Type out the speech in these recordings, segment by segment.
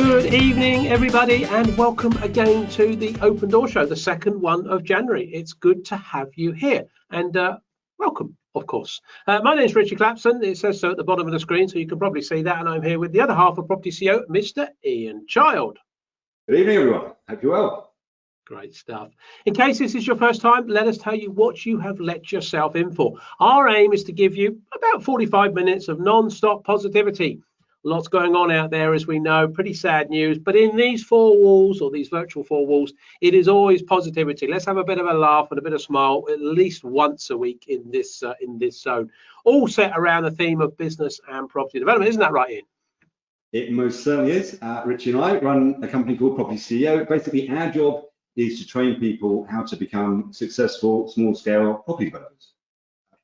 Good evening, everybody, and welcome again to the Open Door Show, the second one of January. It's good to have you here, and welcome, of course. My name is Richard Clapson. It says so at the bottom of the screen, so you can probably see that, and I'm here with the other half of Property CEO, Mr. Ian Child. Good evening, everyone. Hope you're well. Great stuff. In case this is your first time, let us tell you what you have let yourself in for. Our aim is to give you about 45 minutes of non-stop positivity. Lots going on out there, as we know, pretty sad news. But in these four walls, or these virtual four walls, it is always positivity. Let's have a bit of a laugh and a bit of smile at least once a week in this zone. All set around the theme of business and property development. Isn't that right, Ian? It most certainly is. Richie and I run a company called propertyCEO. Basically, our job is to train people how to become successful small-scale property developers.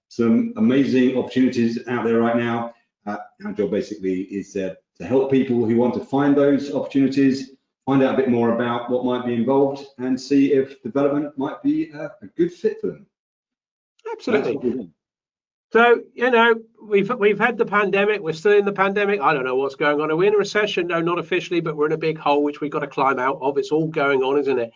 Some amazing opportunities out there right now. Our job basically is to help people who want to find those opportunities, find out a bit more about what might be involved, and see if development might be a good fit for them. Absolutely. So, you know, we've had the pandemic. We're still in the pandemic. I don't know what's going on. Are we in a recession? No, not officially, but we're in a big hole which we've got to climb out of. It's all going on, isn't it?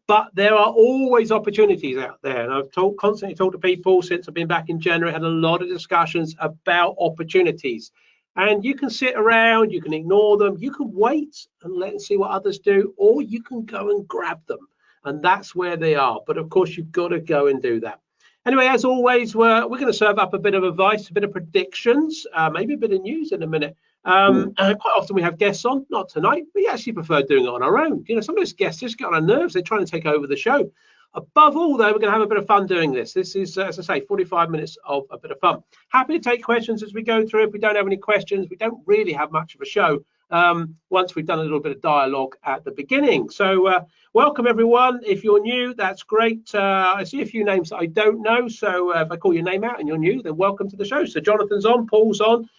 But there are always opportunities out there, and I've constantly talked to people since I've been back in January, had a lot of discussions about opportunities. And you can sit around, you can ignore them, you can wait and let and see what others do, or you can go and grab them, and that's where they are. But of course, you've got to go and do that. Anyway, as always, we're going to serve up a bit of advice, a bit of predictions, maybe a bit of news in a minute. And quite often we have guests on, not tonight. We actually prefer doing it on our own. You know, some of those guests just get on our nerves. They're trying to take over the show. Above all, though, we're going to have a bit of fun doing this. This is, as I say, 45 minutes of a bit of fun. Happy to take questions as we go through. If we don't have any questions, we don't really have much of a show once we've done a little bit of dialogue at the beginning. So welcome, everyone. If you're new, that's great. I see a few names that I don't know. So if I call your name out and you're new, then welcome to the show. So Jonathan's on, Paul's on.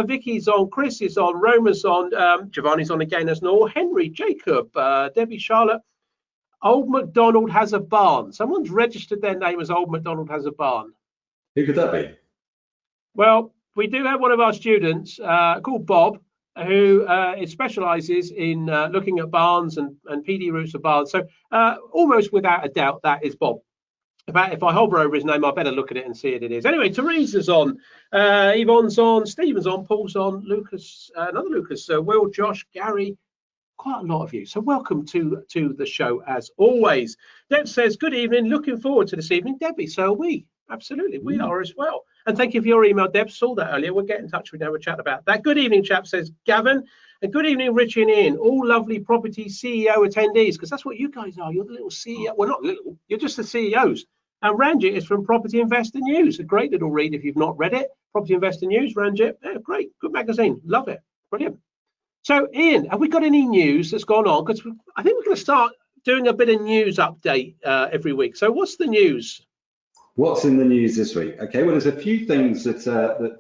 Vicky's on, Chris is on, Roma's on, Giovanni's on again as normal, Henry, Jacob, Debbie, Charlotte. Old MacDonald has a barn. Someone's registered their name as Old MacDonald has a barn. Who could that be? Well, we do have one of our students called Bob, who specialises in looking at barns and PD routes of barns. So almost without a doubt, that is Bob. In fact, if I hover over his name, I better look at it and see it is. Anyway, Teresa's on, Yvonne's on, Stephen's on, Paul's on, Lucas, another Lucas, Will, Josh, Gary, quite a lot of you. So welcome to the show as always. Deb says, good evening, looking forward to this evening. Debbie, so are we. Absolutely, we are as well. And thank you for your email, Deb. Saw that earlier. We'll get in touch with you and have a chat about that. Good evening, chap, says Gavin. And good evening, Richie and Ian, all lovely property CEO attendees, because that's what you guys are. You're the little CEO. Well, not little, you're just the CEOs. And Ranjit is from Property Investor News, a great little read if you've not read it. Property Investor News, Ranjit, yeah, great, good magazine, love it, brilliant. So, Ian, have we got any news that's gone on? Because I think we're going to start doing a bit of news update every week. So, what's the news? What's in the news this week? Okay, well, there's a few things that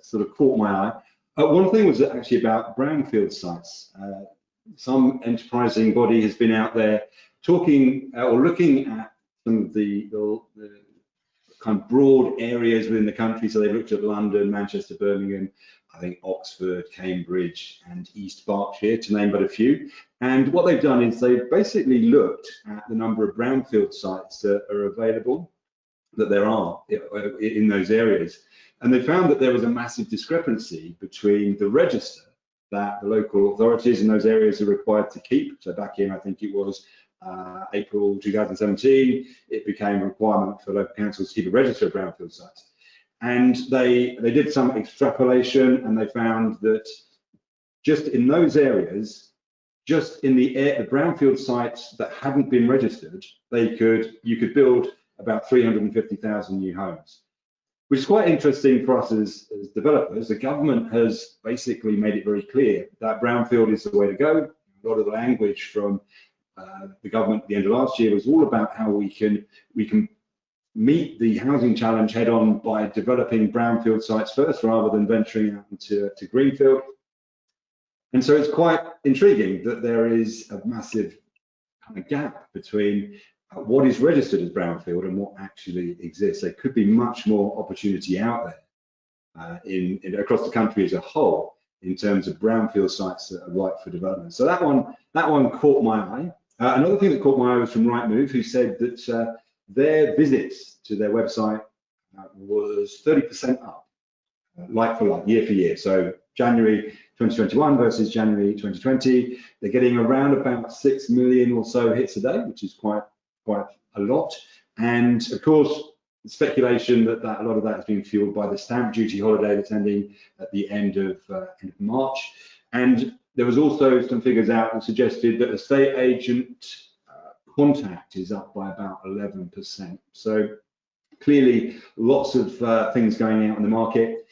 sort of caught my eye. One thing was actually about brownfield sites. Some enterprising body has been out there talking or looking at some of the kind of broad areas within the country. So they looked at London, Manchester, Birmingham, I think Oxford, Cambridge, and East Berkshire, to name but a few. And what they've done is they've basically looked at the number of brownfield sites that are available, that there are in those areas. And they found that there was a massive discrepancy between the register that the local authorities in those areas are required to keep. So back in, I think it was April 2017, it became a requirement for local councils to keep a register of brownfield sites. And they did some extrapolation, and they found that just in those areas, just in the brownfield sites that hadn't been registered, you could build about 350,000 new homes, which is quite interesting for us as developers. The government has basically made it very clear that brownfield is the way to go. A lot of the language from the government at the end of last year was all about how we can meet the housing challenge head on by developing brownfield sites first rather than venturing out into greenfield. And so it's quite intriguing that there is a massive kind of gap between what is registered as brownfield and what actually exists. There could be much more opportunity out there across the country as a whole in terms of brownfield sites that are ripe for development. So that one caught my eye. Another thing that caught my eye was from Rightmove, who said that their visits to their website was 30% up, like for like, year for year. So January 2021 versus January 2020, they're getting around about 6 million or so hits a day, which is quite a lot. And of course, speculation that a lot of that has been fueled by the stamp duty holiday that's ending at the end of March. And there was also some figures out that suggested that estate agent contact is up by about 11%. So clearly lots of things going out in the market.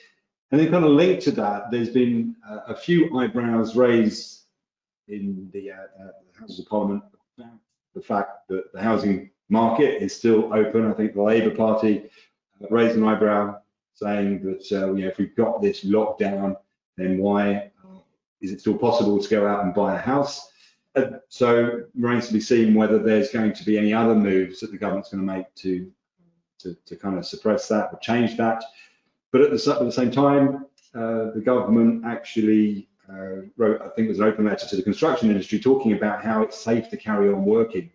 And then kind of linked to that, there's been a few eyebrows raised in the Houses of Parliament about the fact that the housing market is still open. I think the Labour Party raised an eyebrow saying that if we've got this lockdown, then why is it still possible to go out and buy a house? So remains to be seen whether there's going to be any other moves that the government's going to make to kind of suppress that or change that. But at the same time, the government actually wrote, I think it was an open letter to the construction industry, talking about how it's safe to carry on working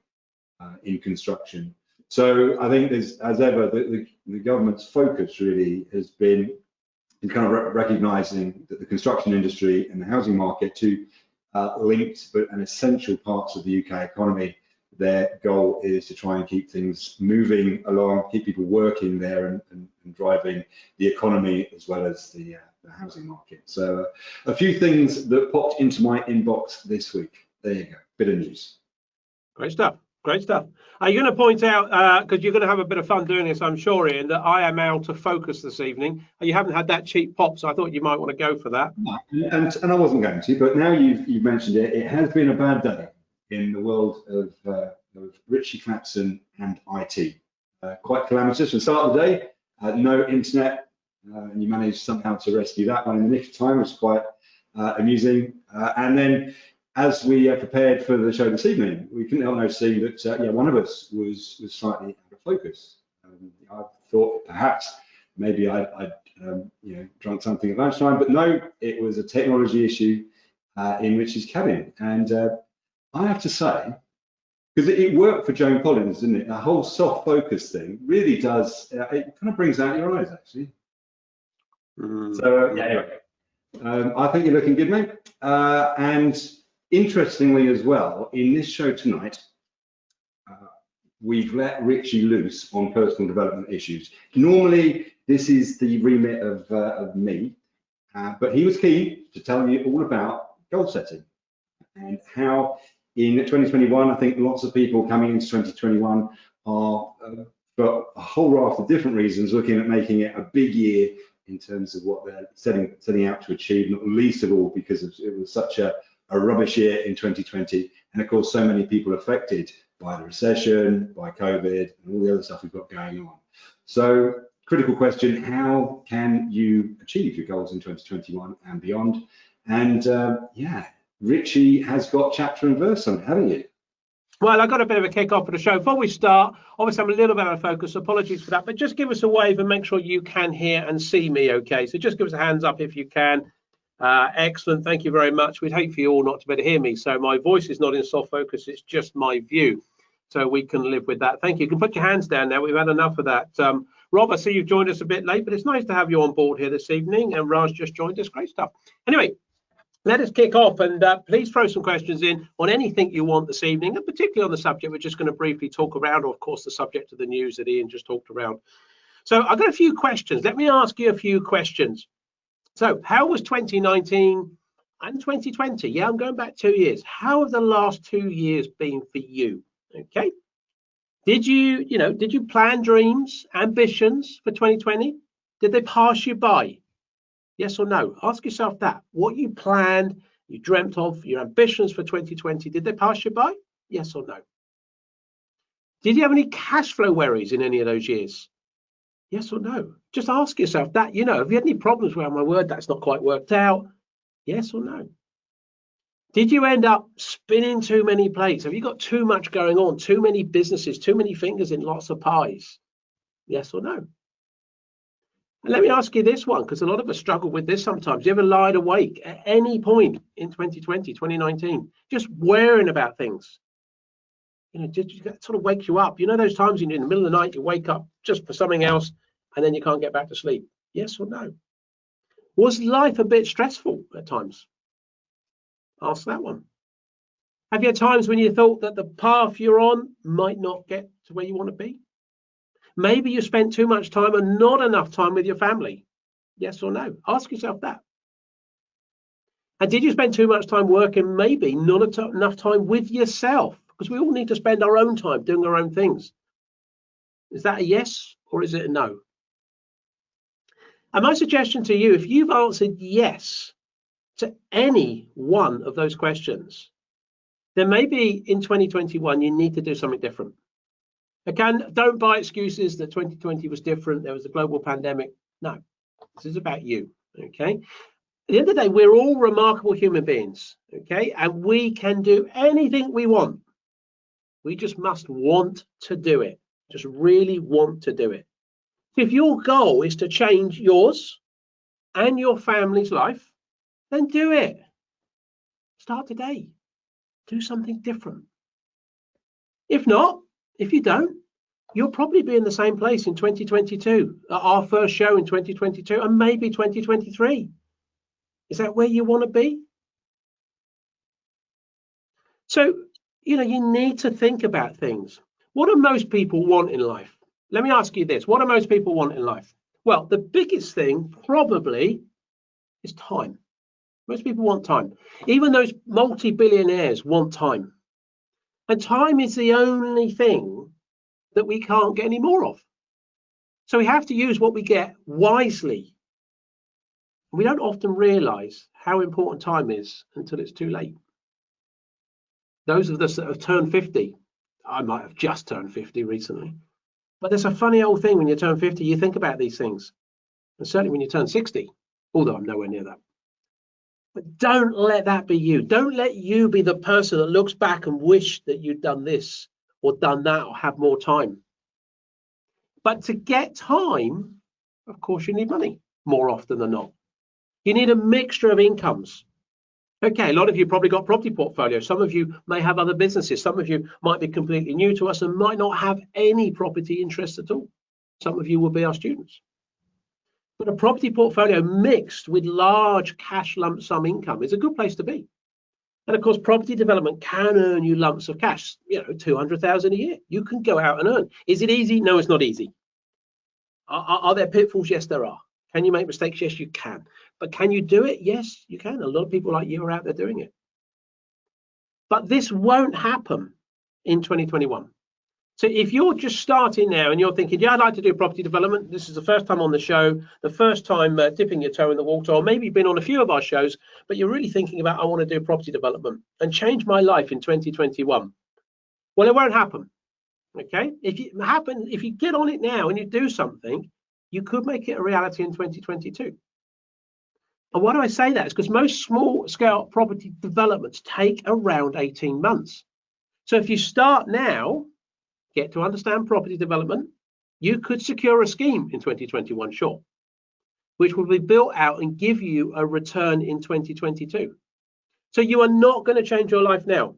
in construction. So I think there's, as ever, the government's focus really has been in kind of recognizing that the construction industry and the housing market, two linked but an essential parts of the UK economy. Their goal is to try and keep things moving along, keep people working there and driving the economy as well as the housing market. So a few things that popped into my inbox this week. There you go, bit of news. Great stuff. Great stuff. Are you going to point out, because you're going to have a bit of fun doing this, I'm sure, Ian, that I am out of focus this evening. You haven't had that cheap pop, so I thought you might want to go for that. And I wasn't going to, but now you've mentioned it, it has been a bad day in the world of Richie Clapson and IT. Quite calamitous from the start of the day, no internet, and you managed somehow to rescue that one in the nick of time, which is quite amusing. And then as we prepared for the show this evening, we couldn't help noticing that one of us was slightly out of focus. I thought perhaps maybe I'd drunk something at lunchtime, but no, it was a technology issue in Richie's cabin. And I have to say, because it worked for Joan Collins, didn't it? The whole soft focus thing really does, it kind of brings out your eyes, actually. So, anyway, I think you're looking good, mate. And interestingly as well, in this show tonight, we've let Richie loose on personal development issues. Normally, this is the remit of me, but he was keen to tell you all about goal setting and how in 2021, I think lots of people coming into 2021 are, for a whole raft of different reasons, looking at making it a big year in terms of what they're setting out to achieve, not least of all because it was such a rubbish year in 2020. And of course, so many people affected by the recession, by COVID, and all the other stuff we've got going on. So, critical question, how can you achieve your goals in 2021 and beyond? And Richie has got chapter and verse on it, haven't you? Well, I got a bit of a kick off for the show. Before we start, obviously I'm a little bit out of focus, apologies for that, but just give us a wave and make sure you can hear and see me okay. So just give us a hands up if you can. Excellent, thank you very much. We'd hate for you all not to be able to hear me. So my voice is not in soft focus, it's just my view. So we can live with that. Thank you. You can put your hands down now, we've had enough of that. Rob, I see you've joined us a bit late, but it's nice to have you on board here this evening. And Raj just joined us, great stuff. Anyway, let us kick off and please throw some questions in on anything you want this evening, and particularly on the subject we're just going to briefly talk around, or of course the subject of the news that Ian just talked around. So I've got a few questions. Let me ask you a few questions. So how was 2019 and 2020? Yeah, I'm going back 2 years. How have the last 2 years been for you? Okay. Did you plan dreams, ambitions for 2020? Did they pass you by? Yes or no? Ask yourself that. What you planned, you dreamt of, your ambitions for 2020, did they pass you by? Yes or no? Did you have any cash flow worries in any of those years? Yes or no? Just ask yourself that. Have you had any problems where, my word, that's not quite worked out? Yes or no? Did you end up spinning too many plates? Have you got too much going on, too many businesses, too many fingers in lots of pies? Yes or no? And let me ask you this one, because a lot of us struggle with this sometimes. You ever lied awake at any point in 2020, 2019, just worrying about things? You know, just sort of wakes you up. You know those times in the middle of the night you wake up just for something else and then you can't get back to sleep? Yes or no? Was life a bit stressful at times? Ask that one. Have you had times when you thought that the path you're on might not get to where you want to be? Maybe you spent too much time and not enough time with your family. Yes or no? Ask yourself that. And did you spend too much time working? Maybe not enough time with yourself, because we all need to spend our own time doing our own things. Is that a yes or is it a no? And my suggestion to you, if you've answered yes to any one of those questions, then maybe in 2021 you need to do something different. Again, don't buy excuses that 2020 was different, there was a global pandemic. No, this is about you, okay? At the end of the day, we're all remarkable human beings, okay? And we can do anything we want. We just must want to do it, just really want to do it. So if your goal is to change yours and your family's life, then do it. Start today. Do something different. If not, if you don't, you'll probably be in the same place in 2022, at our first show in 2022, and maybe 2023. Is that where you want to be? So, you know, you need to think about things. What do most people want in life? Let me ask you this. What do most people want in life? Well, the biggest thing probably is time. Most people want time. Even those multi-billionaires want time. And time is the only thing that we can't get any more of. So we have to use what we get wisely. We don't often realize how important time is until it's too late. Those of us that have turned 50, I might have just turned 50 recently, but there's a funny old thing when you turn 50, you think about these things. And certainly when you turn 60, although I'm nowhere near that. But don't let that be you. Don't let you be the person that looks back and wish that you'd done this or done that or have more time. But to get time, of course, you need money more often than not. You need a mixture of incomes. Okay, a lot of you probably got property portfolios. Some of you may have other businesses. Some of you might be completely new to us and might not have any property interest at all. Some of you will be our students. But a property portfolio mixed with large cash lump sum income is a good place to be. And of course, property development can earn you lumps of cash, you know, 200,000 a year. You can go out and earn. Is it easy? No, it's not easy. Are there pitfalls? Yes, there are. Can you make mistakes? Yes, you can. But can you do it? Yes, you can. A lot of people like you are out there doing it. But this won't happen in 2021. So if you're just starting now and you're thinking, yeah, I'd like to do property development. This is the first time on the show, the first time dipping your toe in the water, or maybe you've been on a few of our shows, but you're really thinking about, I want to do property development and change my life in 2021. Well, it won't happen. Okay, if you get on it now and you do something, you could make it a reality in 2022. And why do I say that? It's because most small scale property developments take around 18 months. So if you start now, get to understand property development, you could secure a scheme in 2021, sure, which will be built out and give you a return in 2022. So you are not going to change your life now.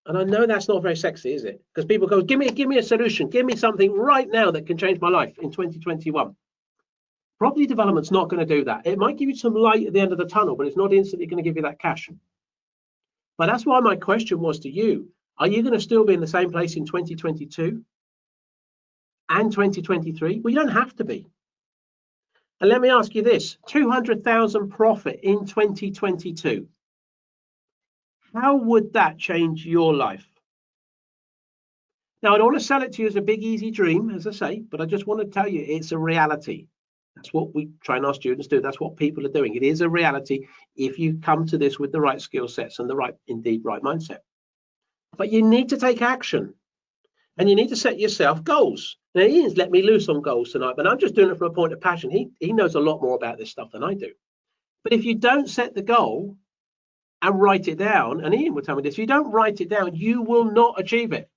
And I know that's not very sexy, is it? Because people go, give me a solution, give me something right now that can change my life in 2021. Property development's not going to do that. It might give you some light at the end of the tunnel, but it's not instantly going to give you that cash. But that's why my question was to you, are you going to still be in the same place in 2022 and 2023? Well, you don't have to be. And let me ask you this, 200,000 profit in 2022. How would that change your life? Now, I don't want to sell it to you as a big, easy dream, as I say, but I just want to tell you it's a reality. That's what we train our students to do. That's what people are doing. It is a reality if you come to this with the right skill sets and the right mindset. But you need to take action and you need to set yourself goals. Now, Ian's let me loose on goals tonight, but I'm just doing it from a point of passion. He knows a lot more about this stuff than I do. But if you don't set the goal and write it down, and Ian will tell me this, if you don't write it down, you will not achieve it.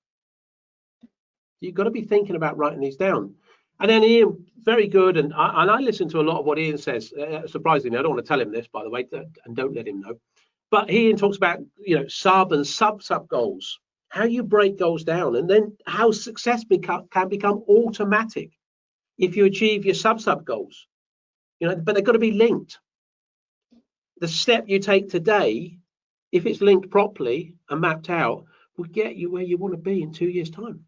You've got to be thinking about writing these down. And then Ian, very good, and I listen to a lot of what Ian says. Surprisingly, I don't want to tell him this, by the way, and don't let him know. But Ian talks about, you know, sub and sub goals, how you break goals down, and then how success can become automatic if you achieve your sub goals. You know, but they've got to be linked. The step you take today, if it's linked properly and mapped out, will get you where you want to be in 2 years' time.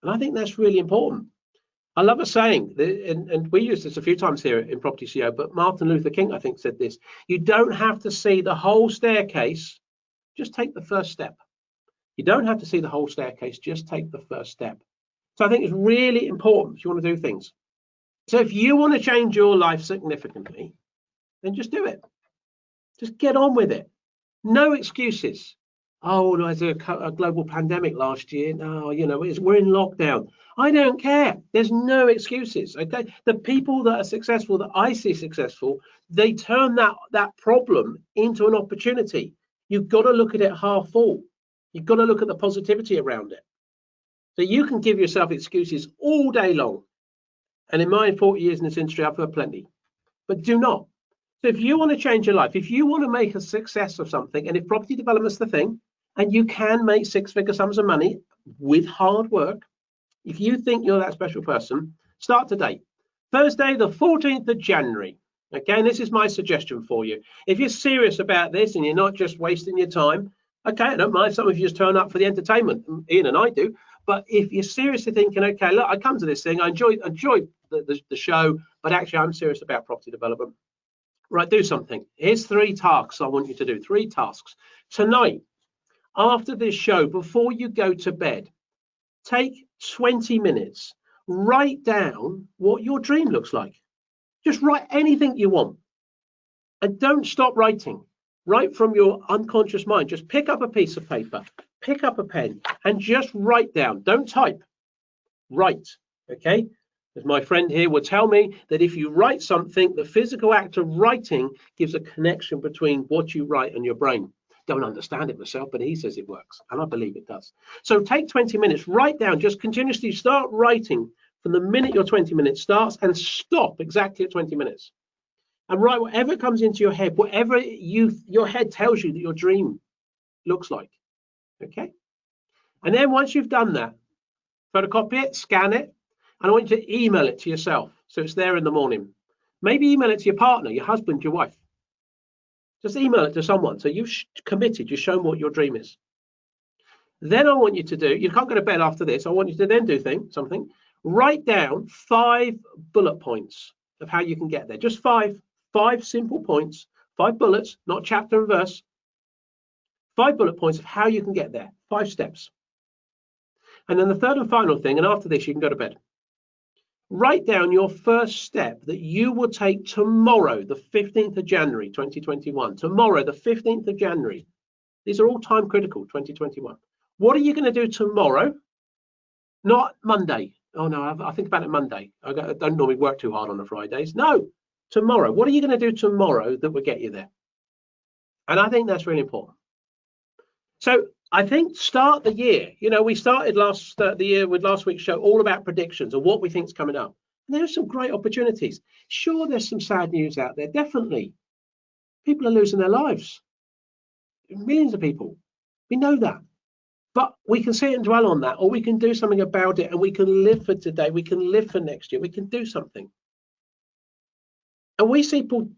And I think that's really important. I love a saying, and we use this a few times here in Property CEO, but Martin Luther King, I think, said this: you don't have to see the whole staircase, just take the first step. You don't have to see the whole staircase, just take the first step. So I think it's really important if you want to do things. So if you want to change your life significantly, then just do it. Just get on with it. No excuses. Oh, there's a global pandemic last year. No, you know, we're in lockdown. I don't care. There's no excuses. Okay, the people that are successful, that I see successful, they turn that problem into an opportunity. You've got to look at it half full. You've got to look at the positivity around it. So you can give yourself excuses all day long. And in my 40 years in this industry, I've heard plenty. But do not. So if you want to change your life, if you want to make a success of something, and if property development's the thing, and you can make six-figure sums of money with hard work, if you think you're that special person, start today. Thursday, the 14th of January. Okay, and this is my suggestion for you. If you're serious about this and you're not just wasting your time, okay, I don't mind. Some of you just turn up for the entertainment. Ian and I do. But if you're seriously thinking, okay, look, I come to this thing, I enjoy the show, but actually I'm serious about property development. Right, do something. Here's 3 tasks I want you to do. 3 tasks. Tonight, after this show, before you go to bed, take 20 minutes. Write down what your dream looks like. Just write anything you want. And don't stop writing. Write from your unconscious mind. Just pick up a piece of paper, pick up a pen, and just write down. Don't type. Write. Okay? As my friend here will tell me, that if you write something, the physical act of writing gives a connection between what you write and your brain. Don't understand it myself, but he says it works, and I believe it does. So take 20 minutes, write down, just continuously start writing from the minute your 20 minutes starts, and stop exactly at 20 minutes. And write whatever comes into your head, whatever your head tells you that your dream looks like. Okay? And then once you've done that, photocopy it, scan it, and I want you to email it to yourself, so it's there in the morning. Maybe email it to your partner, your husband, your wife. Just email it to someone. So you've committed, you've shown what your dream is. Then I want you to do, you can't go to bed after this, I want you to then do something. Write down 5 bullet points of how you can get there. Just 5 simple points, 5 bullets, not chapter and verse. 5 bullet points of how you can get there, 5 steps. And then the third and final thing, and after this you can go to bed. Write down your first step that you will take tomorrow, the 15th of January, 2021. Tomorrow, the 15th of January. These are all time critical, 2021. What are you going to do tomorrow? Not Monday. Oh, no, I think about it Monday. I don't normally work too hard on the Fridays. No, tomorrow. What are you going to do tomorrow that will get you there? And I think that's really important. So I think start the year. You know, we started the year with last week's show all about predictions and what we think is coming up. And there's some great opportunities. Sure, there's some sad news out there. Definitely. People are losing their lives. Millions of people. We know that. But we can sit and dwell on that, or we can do something about it, and we can live for today. We can live for next year. We can do something. And we see people.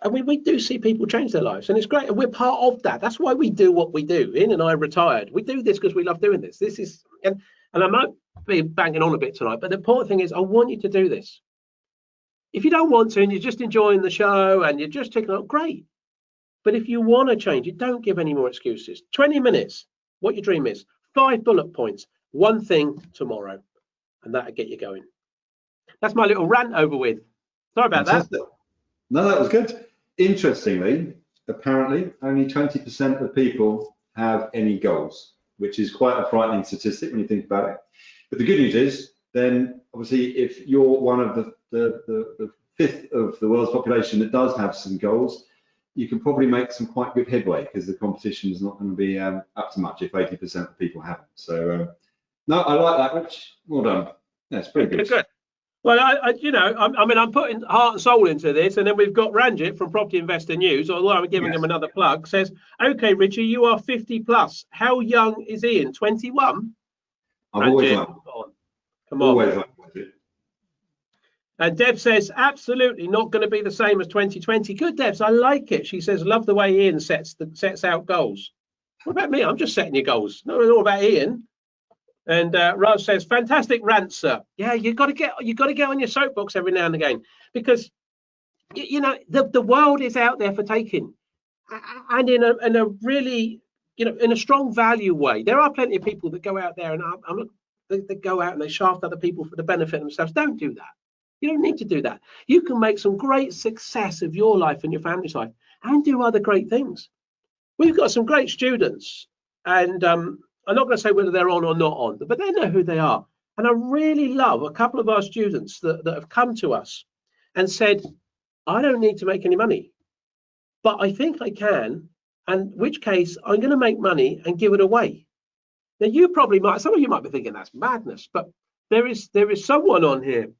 I mean, we do see people change their lives, and it's great, and we're part of that. That's why we do what we do. Ian and I retired. We do this because we love doing this. This is, and I might be banging on a bit tonight, but the important thing is I want you to do this. If you don't want to, and you're just enjoying the show, and you're just checking out, great. But if you want to change it, don't give any more excuses. 20 minutes, what your dream is, 5 bullet points, 1 thing tomorrow, and that'll get you going. That's my little rant over with. Sorry about Fantastic. That. No, that was good. Interestingly, apparently only 20% of people have any goals, which is quite a frightening statistic when you think about it. But the good news is, then obviously, if you're one of the 5th of the world's population that does have some goals, you can probably make some quite good headway, because the competition is not going to be up to much if 80% of people haven't. So no, I like that, Rich. Well done. Yeah, it's pretty good. Good. Well, I mean, I'm putting heart and soul into this, and then we've got Ranjit from Property Investor News. Although I'm giving him another plug, says, "Okay, Richie, you are 50 plus. How young is Ian? 21." I've always liked it. Come on. Always liked it. And Deb says, absolutely not going to be the same as 2020. Good, Debs. I like it. She says, love the way Ian sets out goals. What about me? I'm just setting your goals. Not all about Ian. And Raj says, fantastic rant, sir. Yeah, you got to get on your soapbox every now and again, because the world is out there for taking, and in a really in a strong value way. There are plenty of people that go out there and they go out and they shaft other people for the benefit of themselves. Don't do that. You don't need to do that. You can make some great success of your life and your family's life and do other great things. We've got some great students, and I'm not going to say whether they're on or not on, but they know who they are. And I really love a couple of our students that have come to us and said, I don't need to make any money, but I think I can, and in which case I'm going to make money and give it away. Now, some of you might be thinking that's madness, but there is someone on here.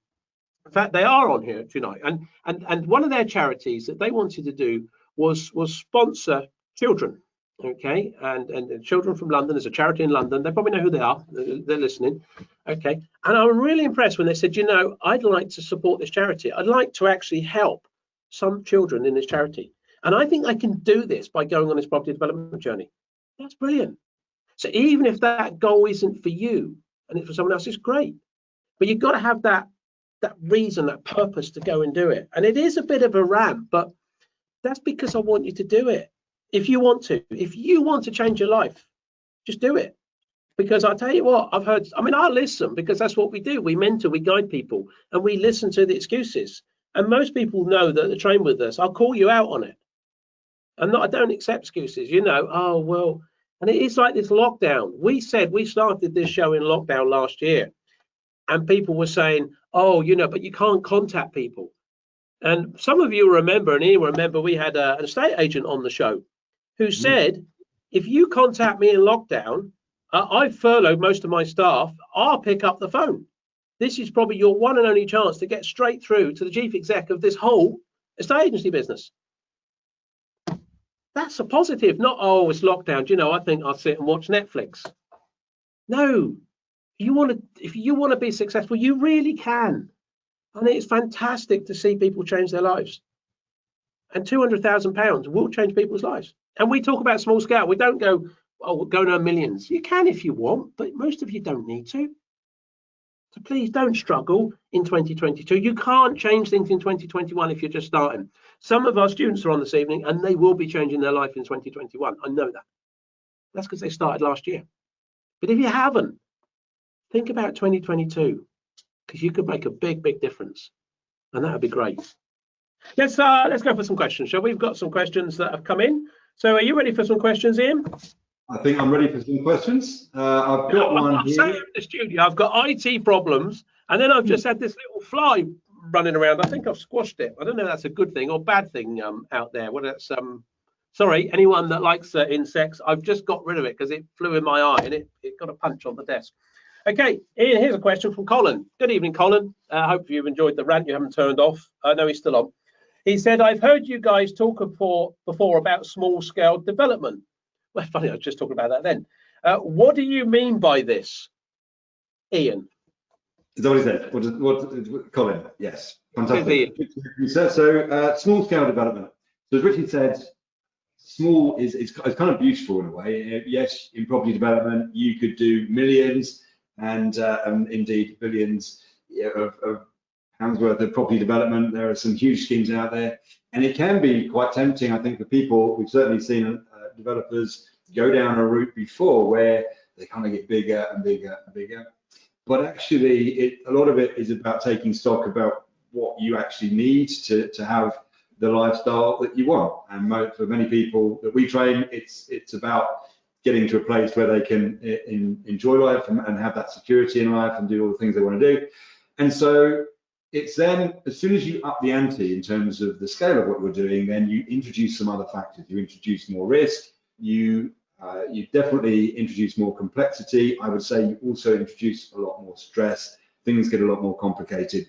In fact, they are on here tonight, and one of their charities that they wanted to do was sponsor children. Okay, and children from London. There's a charity in London. They probably know who they are. They're listening. Okay, and I'm really impressed when they said, I'd like to support this charity. I'd like to actually help some children in this charity, and I think I can do this by going on this property development journey. That's brilliant. So even if that goal isn't for you and it's for someone else, it's great. But you've got to have that reason, that purpose to go and do it. And it is a bit of a rant, but that's because I want you to do it. If you want to change your life, just do it. Because I'll tell you what, I listen, because that's what we do. We mentor, we guide people, and we listen to the excuses. And most people know that they train with us. I'll call you out on it. I don't accept excuses, oh, well, and it is like this lockdown. We started this show in lockdown last year, and people were saying, oh, but you can't contact people. And some of you remember, and Ian remember, we had an estate agent on the show who said, if you contact me in lockdown, I've furloughed most of my staff, I'll pick up the phone. This is probably your one and only chance to get straight through to the chief exec of this whole estate agency business. That's a positive, not, oh, it's lockdown. I think I'll sit and watch Netflix. No, if you want to be successful, you really can. And it's fantastic to see people change their lives. And £200,000 will change people's lives. And we talk about small scale. We don't go, oh, we're going to millions. You can if you want, but most of you don't need to. So please don't struggle in 2022. You can't change things in 2021 if you're just starting. Some of our students are on this evening and they will be changing their life in 2021. I know that. That's because they started last year. But if you haven't, think about 2022, because you could make a big, big difference. And that would be great. Let's go for some questions, shall we? We've got some questions that have come in. So are you ready for some questions, Ian? I think I'm ready for some questions. I've got one here. In the studio, I've got IT problems, and then I've just had this little fly running around. I think I've squashed it. I don't know if that's a good thing or bad thing out there. Whether it's sorry, anyone that likes insects, I've just got rid of it because it flew in my eye and it got a punch on the desk. Okay, Ian, here's a question from Colin. Good evening, Colin. I hope you've enjoyed the rant. You haven't turned off. I know he's still on. He said, I've heard you guys talk before about small scale development. Well, funny, I was just talking about that then. What do you mean by this, Ian? Is that what he said? What Colin? Yes, fantastic. So small scale development. So as Richard said, small is kind of beautiful in a way. Yes, in property development, you could do millions and indeed billions of pounds worth of property development. There are some huge schemes out there, and it can be quite tempting, I think, for people. We've certainly seen developers go down a route before where they kind of get bigger and bigger and bigger. But actually, a lot of it is about taking stock about what you actually need to have the lifestyle that you want. And for many people that we train, it's about getting to a place where they can enjoy life and have that security in life and do all the things they want to do. And so it's then, as soon as you up the ante in terms of the scale of what we're doing, then you introduce some other factors. You introduce more risk, you definitely introduce more complexity. I would say you also introduce a lot more stress. Things get a lot more complicated.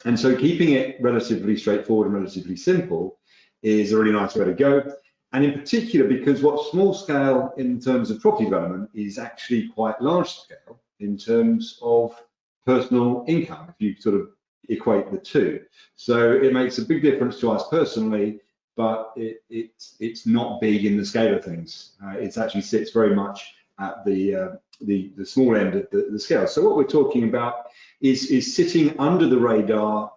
And so keeping it relatively straightforward and relatively simple is a really nice way to go. And in particular, because what's small scale in terms of property development is actually quite large scale in terms of personal income, if you sort of equate the two. So it makes a big difference to us personally, but it's not big in the scale of things. It actually sits very much at the small end of the scale. So what we're talking about is sitting under the radar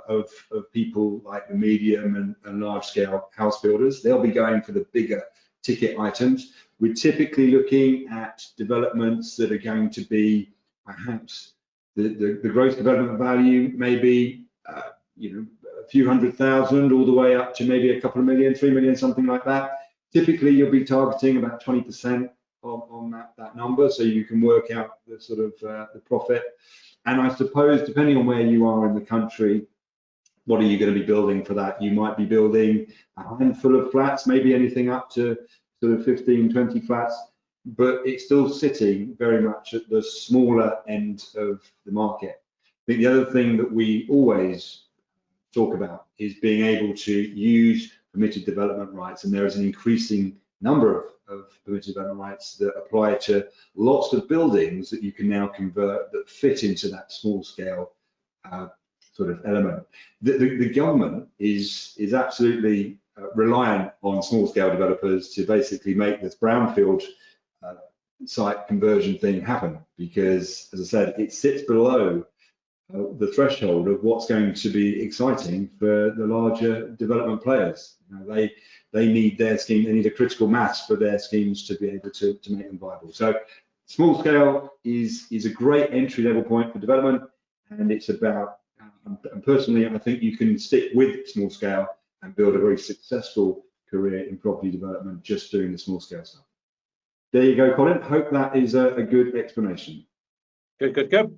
of people like the medium and large scale house builders. They'll be going for the bigger ticket items. We're typically looking at developments that are going to be perhaps the gross development value, maybe a few $100,000 all the way up to maybe a couple of million, 3 million, something like that. Typically, you'll be targeting about 20% on that number, so you can work out the sort of the profit. And I suppose, depending on where you are in the country, what are you going to be building for that? You might be building a handful of flats, maybe anything up to sort of 15, 20 flats, but it's still sitting very much at the smaller end of the market. I think the other thing that we always talk about is being able to use permitted development rights, and there is an increasing number of permitted development rights that apply to lots of buildings that you can now convert that fit into that small scale sort of element. The government is absolutely reliant on small scale developers to basically make this brownfield site conversion thing happen, because, as I said, it sits below the threshold of what's going to be exciting for the larger development players. They need their scheme, they need a critical mass for their schemes to be able to make them viable. So small scale is a great entry level point for development, and it's about, and personally, I think you can stick with small scale and build a very successful career in property development just doing the small scale stuff. There you go, Colin. Hope that is a good explanation. Good.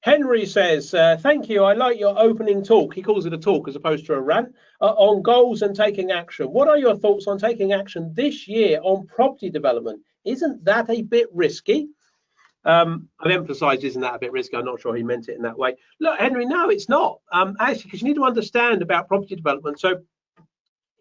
Henry says, thank you. I like your opening talk. He calls it a talk as opposed to a rant on goals and taking action. What are your thoughts on taking action this year on property development? Isn't that a bit risky? I've emphasized, isn't that a bit risky? I'm not sure he meant it in that way. Look, Henry, no, it's not. Actually, because you need to understand about property development. So,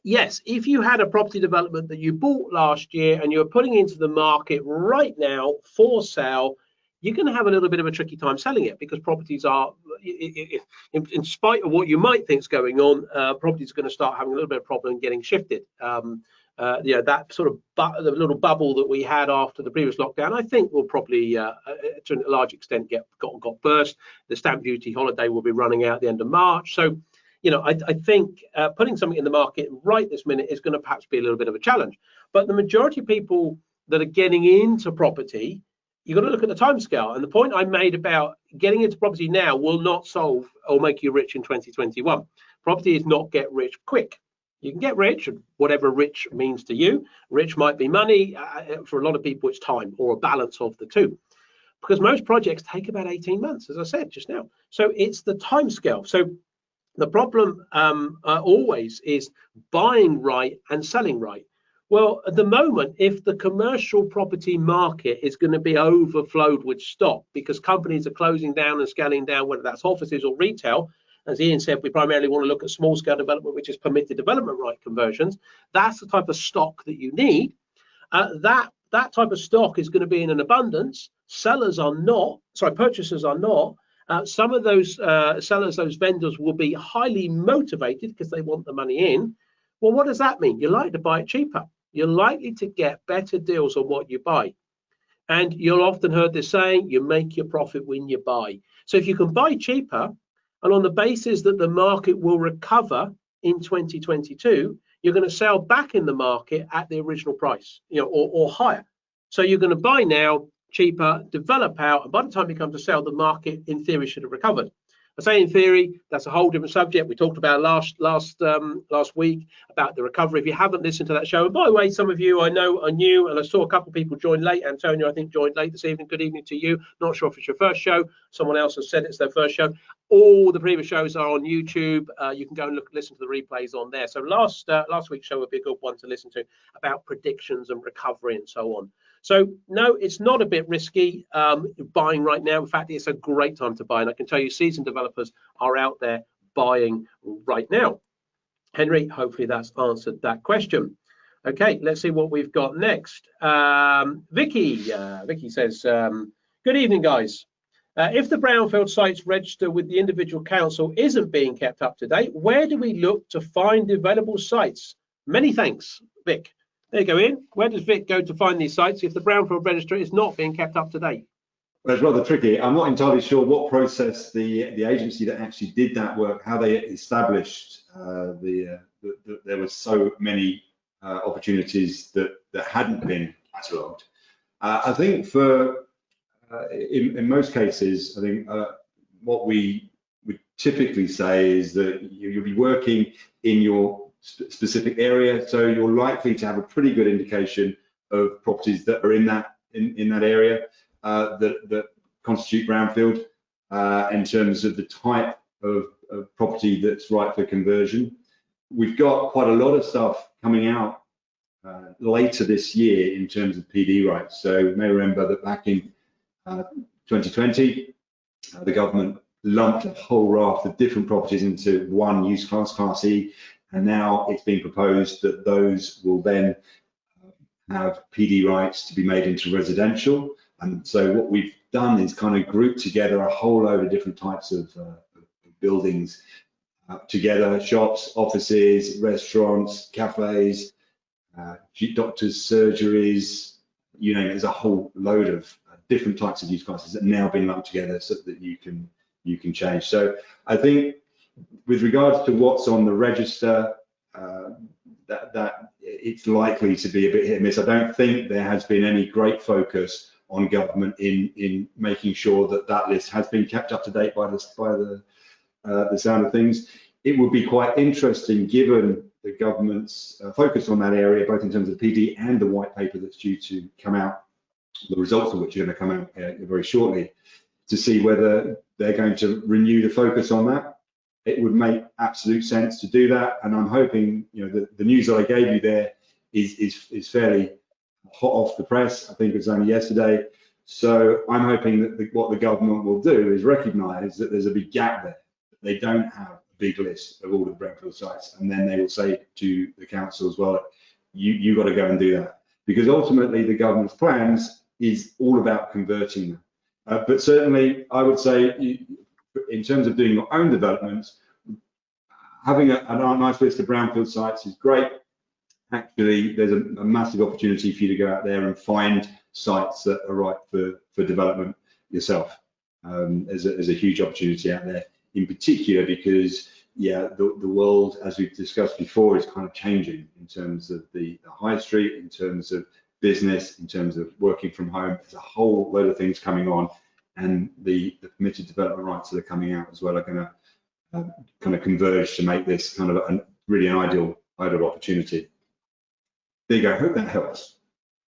yes, if you had a property development that you bought last year and you're putting into the market right now for sale, you're going to have a little bit of a tricky time selling it, because properties are, in spite of what you might think is going on, properties are going to start having a little bit of problem getting shifted. That sort of the little bubble that we had after the previous lockdown, I think will probably, to a large extent, got burst. The stamp duty holiday will be running out at the end of March. So, I think putting something in the market right this minute is going to perhaps be a little bit of a challenge. But the majority of people that are getting into property, you've got to look at the timescale. And the point I made about getting into property now will not solve or make you rich in 2021. Property is not get rich quick. You can get rich, and whatever rich means to you. Rich might be money. For a lot of people, it's time, or a balance of the two. Because most projects take about 18 months, as I said just now. So it's the timescale. So the problem always is buying right and selling right. Well, at the moment, if the commercial property market is going to be overflowed with stock because companies are closing down and scaling down, whether that's offices or retail, as Ian said, we primarily want to look at small scale development, which is permitted development right conversions. That's the type of stock that you need. That type of stock is going to be in an abundance. Purchasers are not. Some of those sellers, those vendors will be highly motivated because they want the money in. Well, what does that mean? You're likely to buy it cheaper. You're likely to get better deals on what you buy. And you'll often heard this saying, you make your profit when you buy. So if you can buy cheaper, and on the basis that the market will recover in 2022, you're going to sell back in the market at the original price, or higher. So you're going to buy now, cheaper, develop out, and by the time you come to sell, the market in theory should have recovered. I say in theory, that's a whole different subject. We talked about last week about the recovery. If you haven't listened to that show, and by the way, some of you I know are new, and I saw a couple of people join late. Antonio, I think, joined late this evening. Good evening to you. Not sure if it's your first show. Someone else has said it's their first show. All the previous shows are on YouTube. You can go and listen to the replays on there. So last week's show would be a good one to listen to about predictions and recovery and so on. So no, it's not a bit risky buying right now. In fact, it's a great time to buy, and I can tell you seasoned developers are out there buying right now? Henry, hopefully that's answered that question. Okay, let's see what we've got next. Vicky says, good evening, guys. If the brownfield sites register with the individual council isn't being kept up to date, where do we look to find available sites? Many thanks, Vic. There you go, Ian. Where does Vic go to find these sites if the brownfield register is not being kept up to date? Well, it's rather tricky. I'm not entirely sure what process the agency that actually did that work, how they established that there were so many opportunities that hadn't been catalogued. I think for in most cases, I think what we would typically say is that you'll be working in your specific area, so you're likely to have a pretty good indication of properties that are in that area that constitute brownfield in terms of the type of property that's right for conversion. We've got quite a lot of stuff coming out later this year in terms of PD rights. So you may remember that back in 2020, the government lumped a whole raft of different properties into one use class, Class E, and now it's being proposed that those will then have PD rights to be made into residential. And so what we've done is kind of grouped together a whole load of different types of buildings together: shops, offices, restaurants, cafes, doctors' surgeries, you know, there's a whole load of different types of use classes that are now being lumped together so that you can change. So I think with regards to what's on the register, that it's likely to be a bit hit and miss. I don't think there has been any great focus on government in making sure that that list has been kept up to date by the sound of things. It would be quite interesting, given the government's focus on that area, both in terms of PD and the white paper that's due to come out, the results of which are going to come out very shortly, to see whether they're going to renew the focus on that. It would make absolute sense to do that, and I'm hoping, you know, the news that I gave you there is fairly hot off the press. I think it was only yesterday. So I'm hoping that what the government will do is recognise that there's a big gap there. They don't have a big list of all the brownfield sites, and then they will say to the council as well, you got to go and do that, because ultimately the government's plans is all about converting them. But certainly, I would say, in terms of doing your own developments, having a nice list of brownfield sites is great. Actually, there's a massive opportunity for you to go out there and find sites that are right for development yourself. There's a huge opportunity out there, in particular because, yeah, the world, as we've discussed before, is kind of changing in terms of the high street, in terms of business, in terms of working from home. There's a whole load of things coming on, and the permitted development rights that are coming out as well are going to kind of converge to make this kind of really an ideal opportunity. There you go. I hope that helps.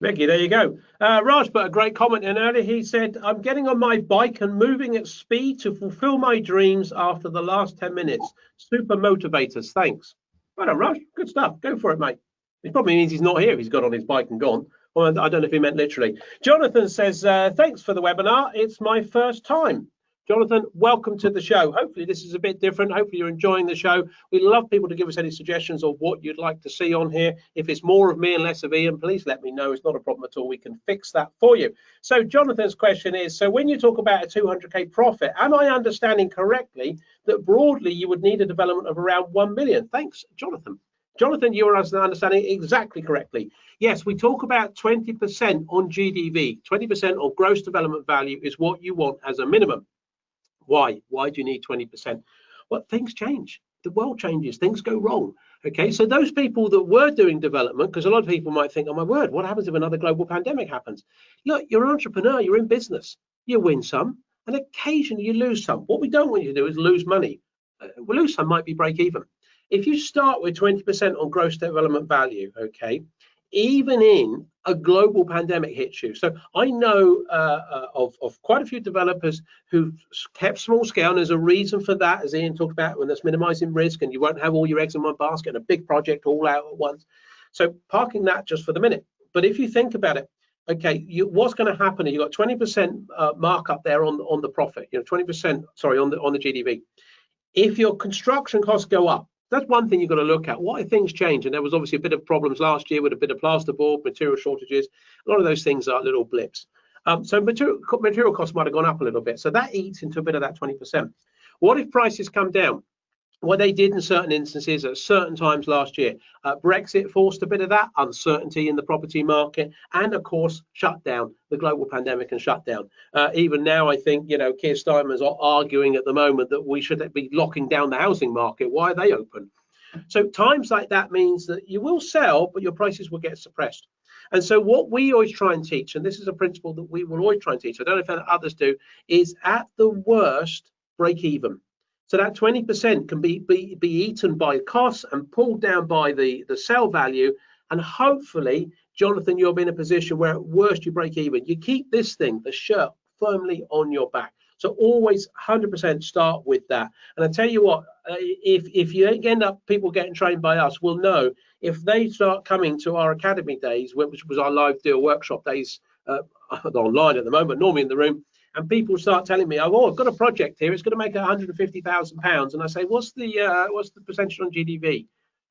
Vicky, there you go. Raj put a great comment in earlier. He said, I'm getting on my bike and moving at speed to fulfill my dreams after the last 10 minutes. Super motivators. Thanks. Well done, Raj. Good stuff. Go for it, mate. It probably means he's not here if he's got on his bike and gone. Well, I don't know if he meant literally. Jonathan says, thanks for the webinar. It's my first time. Jonathan, welcome to the show. Hopefully this is a bit different. Hopefully you're enjoying the show. We love people to give us any suggestions of what you'd like to see on here. If it's more of me and less of Ian, please let me know. It's not a problem at all. We can fix that for you. So Jonathan's question is, so when you talk about a 200K profit, am I understanding correctly that broadly you would need a development of around 1 million? Thanks, Jonathan. Jonathan, you are understanding exactly correctly. Yes, we talk about 20% on GDV. 20% of gross development value is what you want as a minimum. Why? Why do you need 20%? Well, things change. The world changes. Things go wrong. Okay, so those people that were doing development, because a lot of people might think, oh my word, what happens if another global pandemic happens? Look, you're an entrepreneur. You're in business. You win some, and occasionally you lose some. What we don't want you to do is lose money. Well, lose some might be break even. If you start with 20% on gross development value, okay, even in a global pandemic hits you. So I know of quite a few developers who've kept small scale, and there's a reason for that, as Ian talked about, when that's minimizing risk and you won't have all your eggs in one basket and a big project all out at once. So parking that just for the minute. But if you think about it, okay, what's going to happen? You've got 20% markup there on the profit, 20%, sorry, on the GDV. If your construction costs go up, that's one thing you've got to look at. What if things change? And there was obviously a bit of problems last year with a bit of plasterboard, material shortages. A lot of those things are little blips. So material costs might have gone up a little bit. So that eats into a bit of that 20%. What if prices come down? What they did in certain instances at certain times last year. Brexit forced a bit of that uncertainty in the property market, and of course, shut down the global pandemic and shut down. Even now, I think, Keir Starmer's arguing at the moment that we should be locking down the housing market. Why are they open? So times like that means that you will sell, but your prices will get suppressed. And so what we always try and teach, and this is a principle that we will always try and teach, I don't know if others do, is at the worst, break even. So that 20% can be eaten by costs and pulled down by the sell value. And hopefully, Jonathan, you'll be in a position where at worst you break even. You keep this thing, the shirt, firmly on your back. So always 100% start with that. And I tell you what, if you end up people getting trained by us, we'll know if they start coming to our academy days, which was our live deal workshop days online at the moment, normally in the room, and people start telling me, oh, I've got a project here, it's going to make £150,000, and I say, what's the percentage on GDV?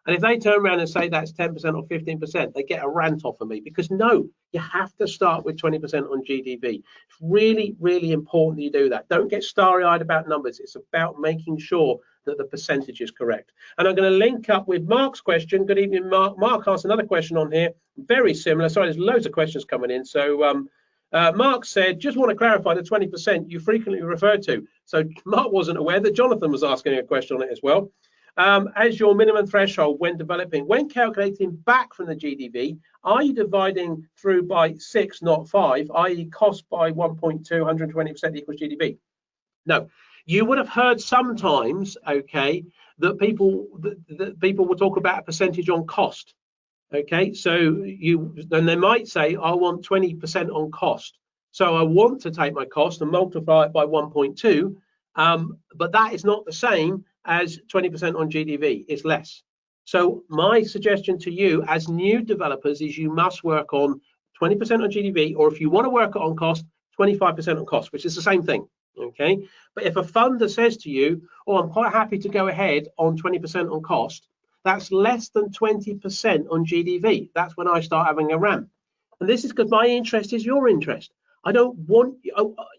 And if they turn around and say that's 10% or 15%, they get a rant off of me, because no, you have to start with 20% on GDV. It's really, really important that you do that. Don't get starry-eyed about numbers. It's about making sure that the percentage is correct. And I'm going to link up with Mark's question. Good evening, Mark. Mark asked another question on here, very similar. Sorry, there's loads of questions coming in. So Mark said, just want to clarify the 20% you frequently referred to. So Mark wasn't aware that Jonathan was asking a question on it as well. As your minimum threshold when developing, when calculating back from the GDV, are you dividing through by 6, not 5, i.e. cost by 1.2, 120% equals GDV? No, you would have heard sometimes, okay, that people will talk about a percentage on cost. Okay, so then they might say, I want 20% on cost. So I want to take my cost and multiply it by 1.2, but that is not the same as 20% on GDV, it's less. So my suggestion to you as new developers is you must work on 20% on GDV, or if you want to work it on cost, 25% on cost, which is the same thing, okay? But if a funder says to you, oh, I'm quite happy to go ahead on 20% on cost, that's less than 20% on GDV. That's when I start having a rant. And this is because my interest is your interest. I don't want,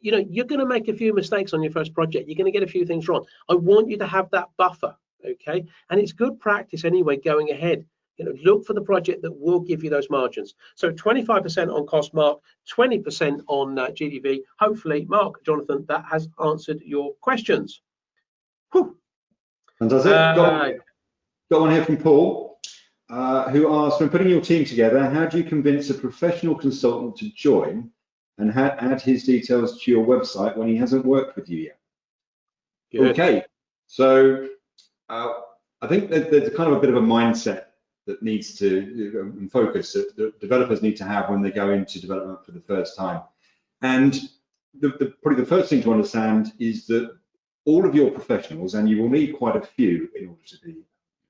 you're going to make a few mistakes on your first project. You're going to get a few things wrong. I want you to have that buffer, okay? And it's good practice anyway, going ahead. Look for the project that will give you those margins. So 25% on cost, Mark, 20% on GDV. Hopefully, Mark, Jonathan, that has answered your questions. Whew. And does it? Got one here from Paul, who asks, when putting your team together, how do you convince a professional consultant to join and add his details to your website when he hasn't worked with you yet? Good. Okay, so I think that there's kind of a bit of a mindset that needs to focus that developers need to have when they go into development for the first time. And probably the first thing to understand is that all of your professionals, and you will need quite a few in order to be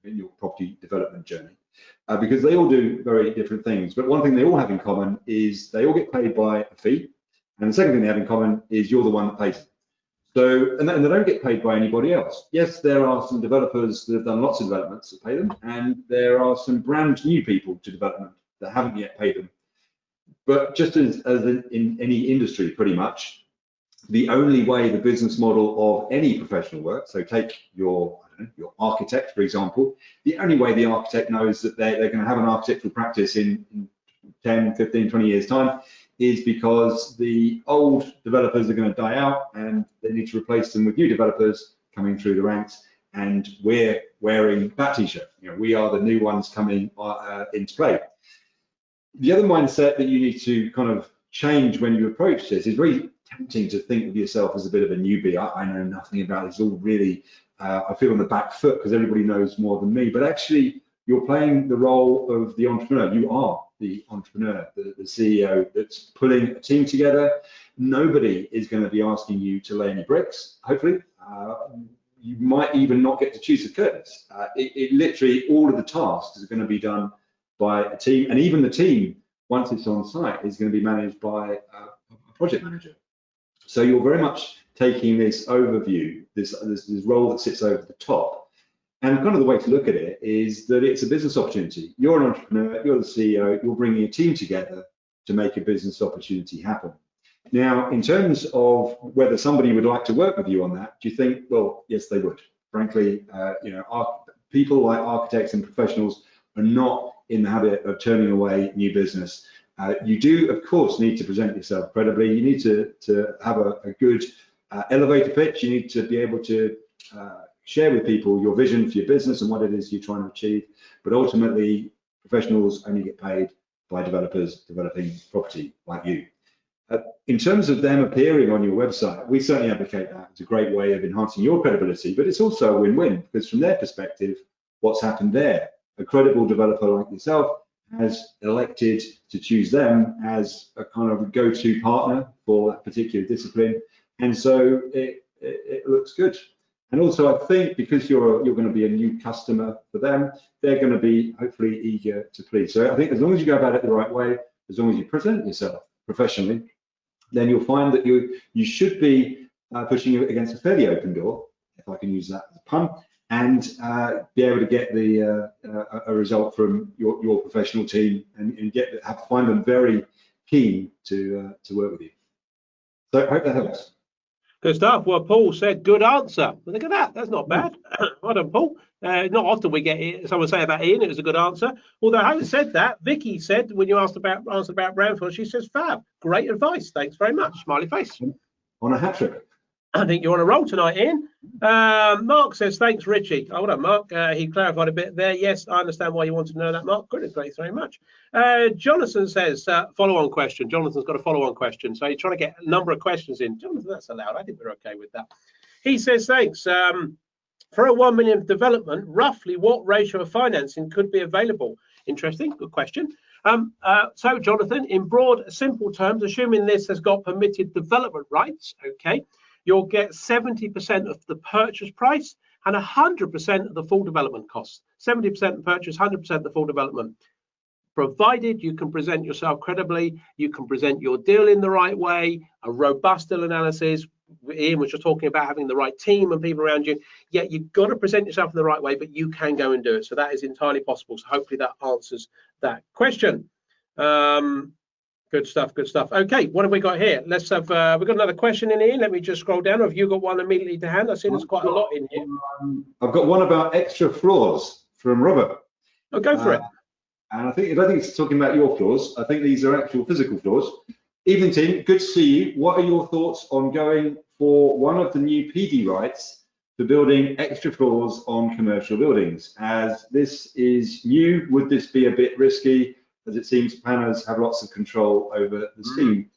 in your property development journey, because they all do very different things. But one thing they all have in common is they all get paid by a fee. And the second thing they have in common is you're the one that pays them. So, and they don't get paid by anybody else. Yes, there are some developers that have done lots of developments that pay them, and there are some brand new people to development that haven't yet paid them. But just as in any industry, pretty much, the only way the business model of any professional works, so take your architect, for example, the only way the architect knows that they're going to have an architectural practice in 10, 15, 20 years' time is because the old developers are going to die out and they need to replace them with new developers coming through the ranks, and we're wearing that t-shirt. We are the new ones coming into play. The other mindset that you need to kind of change when you approach this is very tempting to think of yourself as a bit of a newbie. I know nothing about this, all really, I feel on the back foot because everybody knows more than me, but actually you're playing the role of the entrepreneur. You are the entrepreneur, the CEO that's pulling a team together. Nobody is going to be asking you to lay any bricks, hopefully. You might even not get to choose the curtains. It literally, all of the tasks are going to be done by a team, and even the team, once it's on site, is going to be managed by a project manager. So you're very much taking this overview, this role that sits over the top. And kind of the way to look at it is that it's a business opportunity. You're an entrepreneur, you're the CEO, you're bringing a team together to make a business opportunity happen. Now, in terms of whether somebody would like to work with you on that, do you think, well, yes, they would. Frankly, people like architects and professionals are not in the habit of turning away new business. You do, of course, need to present yourself credibly. You need to have a good elevator pitch. You need to be able to share with people your vision for your business and what it is you're trying to achieve. But ultimately, professionals only get paid by developers developing property like you. In terms of them appearing on your website, we certainly advocate that. It's a great way of enhancing your credibility, but it's also a win-win because from their perspective, what's happened there? A credible developer like yourself has elected to choose them as a kind of go-to partner for that particular discipline, and so it looks good. And also, I think because you're going to be a new customer for them, they're going to be hopefully eager to please. So I think as long as you go about it the right way, as long as you present yourself professionally, then you'll find that you should be pushing it against a fairly open door, if I can use that as a pun, and be able to get a result from your professional team and find them very keen to work with you. So I hope that helps. Good stuff. Well, Paul said, good answer. Well, look at that. That's not bad. Well done, Paul. Not often we get someone say about Ian, it was a good answer. Although having said that, Vicky said, when you answered about Brownfield, she says, fab. Great advice. Thanks very much. Smiley face. On a hat trick. I think you're on a roll tonight, Ian. Mark says, thanks, Richie. Hold on, Mark. He clarified a bit there. Yes, I understand why you wanted to know that, Mark. Good, thanks very much. Jonathan says, follow-on question. Jonathan's got a follow-on question. So he's trying to get a number of questions in. Jonathan, that's allowed. I think we're okay with that. He says, thanks. For a 1 million development, roughly what ratio of financing could be available? Interesting. Good question. So, Jonathan, in broad, simple terms, assuming this has got permitted development rights, okay, you'll get 70% of the purchase price and 100% of the full development costs. 70% purchase, 100% the full development. Provided you can present yourself credibly, you can present your deal in the right way, a robust deal analysis. Ian was just talking about having the right team and people around you. Yeah, you've got to present yourself in the right way, but you can go and do it. So that is entirely possible. So hopefully that answers that question. Good stuff, good stuff. Okay, what have we got here? Let's have, we've got another question in here. Let me just scroll down. Have you got one immediately to hand? I see there's quite a lot in here. I've got one about extra floors from Robert. Oh, go for it. And I don't think it's talking about your floors. I think these are actual physical floors. Evening team, good to see you. What are your thoughts on going for one of the new PD rights for building extra floors on commercial buildings? As this is new, would this be a bit risky, as it seems planners have lots of control over the scheme?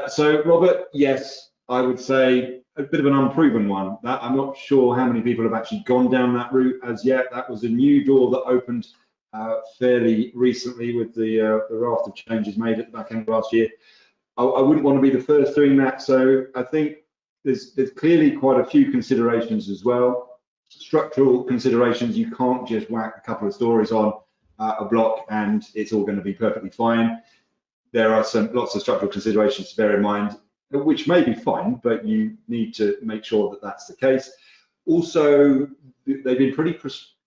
So, Robert, yes, I would say a bit of an unproven one. I'm not sure how many people have actually gone down that route as yet. That was a new door that opened fairly recently with the raft of changes made at the back end of last year. I wouldn't want to be the first doing that, so I think there's clearly quite a few considerations as well. Structural considerations, you can't just whack a couple of stories on a block and it's all going to be perfectly fine. There are lots of structural considerations to bear in mind, which may be fine, but you need to make sure that that's the case. Also, they've been pretty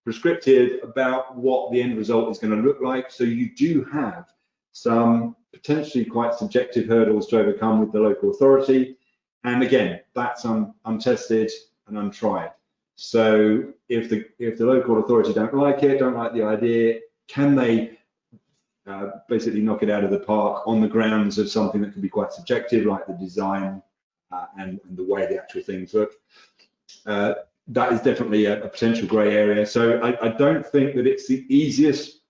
prescriptive about what the end result is going to look like, so you do have some potentially quite subjective hurdles to overcome with the local authority, and again, that's untested and untried. So if the local authority don't like the idea, can they basically knock it out of the park on the grounds of something that can be quite subjective, like the design and the way the actual things look? That is definitely a potential grey area. So I don't think that it's the easiest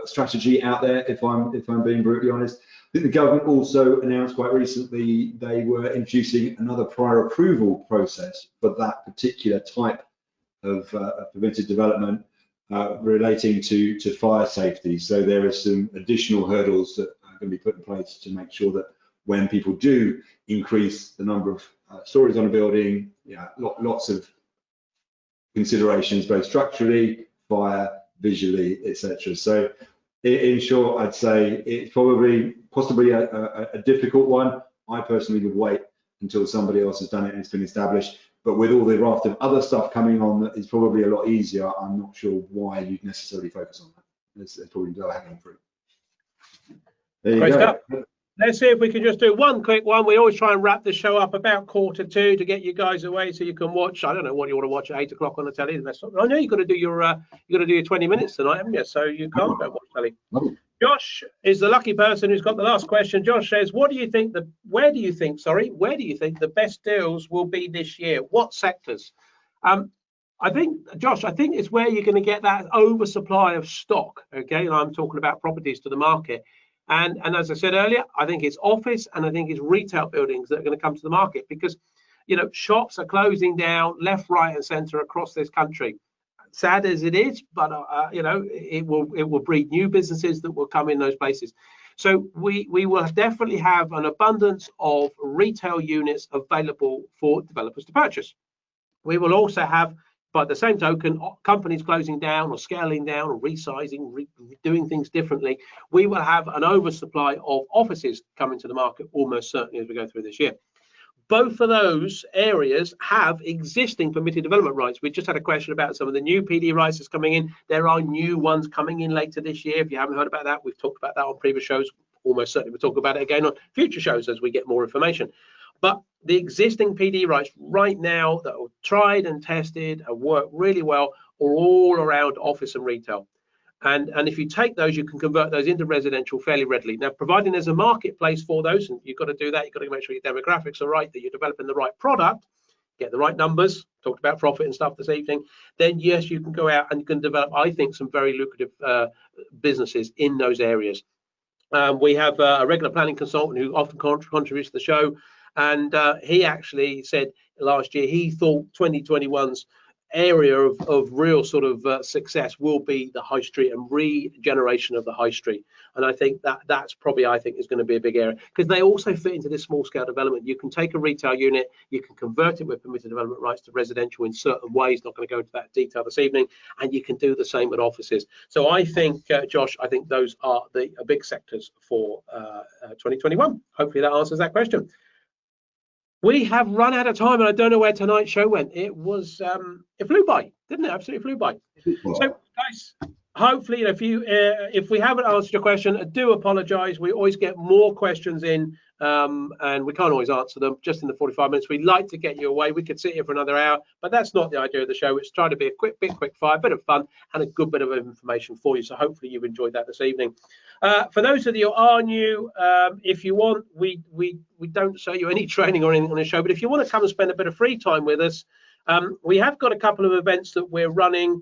strategy out there, if I'm being brutally honest. I think the government also announced quite recently they were introducing another prior approval process for that particular type of permitted development relating to fire safety. So there are some additional hurdles that are going to be put in place to make sure that when people do increase the number of stories on a building, lots of considerations, both structurally, fire, visually, etc. So in short, I'd say it's possibly a difficult one. I personally would wait until somebody else has done it and it's been established. But with all the raft of other stuff coming on, that is probably a lot easier. I'm not sure why you'd necessarily focus on that. There's probably no hanging fruit. There you Great go. stuff. Let's see if we can just do one quick one. We always try and wrap the show up about 1:45 to get you guys away so you can watch. I don't know what you want to watch at 8 o'clock on the telly. I know you've got to do your 20 minutes tonight, haven't you? So you can't go watch telly. Josh is the lucky person who's got the last question. Josh says, where do you think the best deals will be this year? What sectors? I think, Josh, it's where you're going to get that oversupply of stock. Okay, and I'm talking about properties to the market. And as I said earlier, I think it's office and I think it's retail buildings that are going to come to the market because, shops are closing down left, right, and centre across this country. Sad as it is, but it will breed new businesses that will come in those places. So we will definitely have an abundance of retail units available for developers to purchase. We will also have, by the same token, companies closing down or scaling down or resizing, doing things differently. We will have an oversupply of offices coming to the market almost certainly as we go through this year. Both of those areas have existing permitted development rights. We just had a question about some of the new PD rights that's coming in. There are new ones coming in later this year. If you haven't heard about that, we've talked about that on previous shows. Almost certainly we'll talk about it again on future shows as we get more information. But the existing PD rights right now that are tried and tested and work really well are all around office and retail. And if you take those, you can convert those into residential fairly readily. Now, providing there's a marketplace for those, and you've got to do that, you've got to make sure your demographics are right, that you're developing the right product, get the right numbers, talked about profit and stuff this evening, then yes, you can go out and you can develop, I think, some very lucrative businesses in those areas. We have a regular planning consultant who often contributes to the show, and he actually said last year he thought 2021's area of real sort of success will be the high street and regeneration of the high street. And I think that's probably, is going to be a big area because they also fit into this small scale development. You can take a retail unit, you can convert it with permitted development rights to residential in certain ways. Not going to go into that detail this evening, and you can do the same with offices. So I think, Josh, I think those are the big sectors for 2021. Hopefully that answers that question. We have run out of time, and I don't know where tonight's show went. It was, it flew by, didn't it? Absolutely flew by. So, guys, hopefully, if we haven't answered your question, I do apologise. We always get more questions in, and we can't always answer them just in the 45 minutes. We'd like to get you away. We could sit here for another hour, but that's not the idea of the show. It's trying to be a quick fire, bit of fun, and a good bit of information for you. So hopefully you've enjoyed that this evening. For those of you who are new, if you want, we don't show you any training or anything on the show, but if you want to come and spend a bit of free time with us, we have got a couple of events that we're running,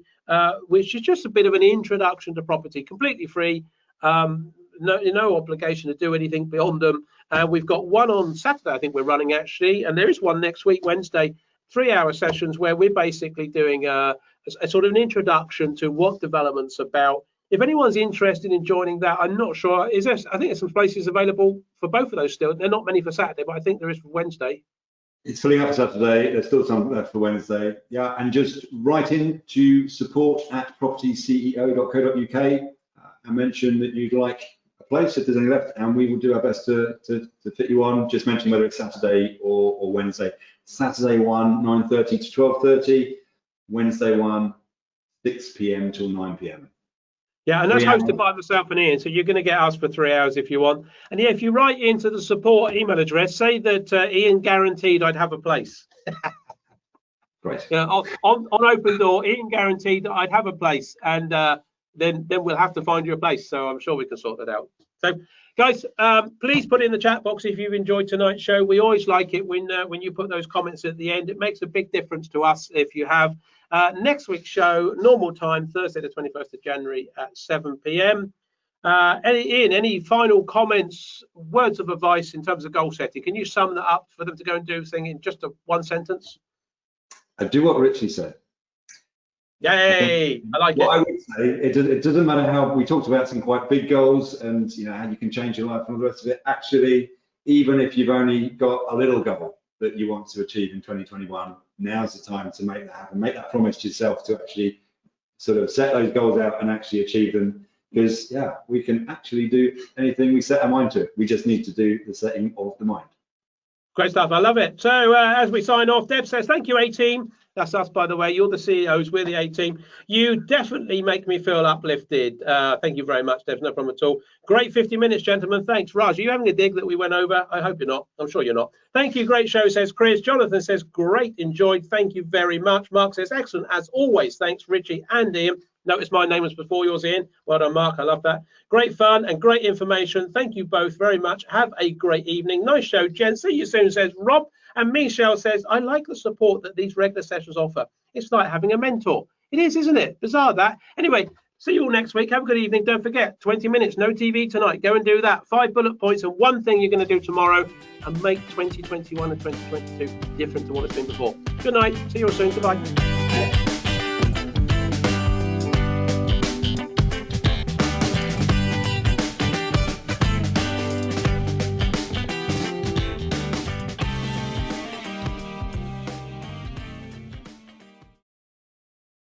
which is just a bit of an introduction to property, completely free, no obligation to do anything beyond them. We've got one on Saturday, I think we're running actually, and there is one next week, Wednesday, 3-hour sessions where we're basically doing a sort of an introduction to what development's about. If anyone's interested in joining that, I'm not sure. I think there's some places available for both of those still. They're not many for Saturday, but I think there is for Wednesday. It's filling up Saturday. There's still some left for Wednesday. Yeah, and just write in to support@propertyceo.co.uk and mention that you'd like a place if there's any left, and we will do our best to fit you on. Just mention whether it's Saturday or Wednesday. Saturday 1, 9:30 to 12:30. Wednesday 1, 6 p.m. till 9 p.m. Yeah, and that's hosted by myself and Ian, so you're going to get us for 3 hours if you want. And yeah, if you write into the support email address, say that Ian guaranteed I'd have a place. Great. Yeah, on Open Door, Ian guaranteed that I'd have a place, and then we'll have to find you a place. So I'm sure we can sort that out. So, guys, please put in the chat box if you've enjoyed tonight's show. We always like it when you put those comments at the end. It makes a big difference to us if you have. Next week's show, normal time, Thursday the 21st of January at 7 p.m. Ian, any final comments, words of advice in terms of goal setting? Can you sum that up for them to go and do thing in just one sentence? Do what Richie said. Yay! I like it. What I would say, it doesn't matter how we talked about some quite big goals and how you can change your life and all the rest of it. Actually, even if you've only got a little goal that you want to achieve in 2021, now's the time to make that happen. Make that promise to yourself to actually sort of set those goals out and actually achieve them. Because we can actually do anything we set our mind to. We just need to do the setting of the mind. Great stuff. I love it. So as we sign off, Deb says, thank you, A-Team. That's us, by the way. You're the CEOs. We're the A-Team. You definitely make me feel uplifted. Thank you very much, Deb. No problem at all. Great 50 minutes, gentlemen. Thanks. Raj, are you having a dig that we went over? I hope you're not. I'm sure you're not. Thank you. Great show, says Chris. Jonathan says, great. Enjoyed. Thank you very much. Mark says, excellent. As always. Thanks, Richie and Ian. Notice my name was before yours, Ian. Well done, Mark. I love that. Great fun and great information. Thank you both very much. Have a great evening. Nice show, Jen. See you soon, says Rob. And Michelle says, I like the support that these regular sessions offer. It's like having a mentor. It is, isn't it? Bizarre that. Anyway, see you all next week. Have a good evening. Don't forget, 20 minutes, no TV tonight. Go and do that. 5 bullet points and one thing you're going to do tomorrow and make 2021 and 2022 different to what it's been before. Good night. See you all soon. Goodbye.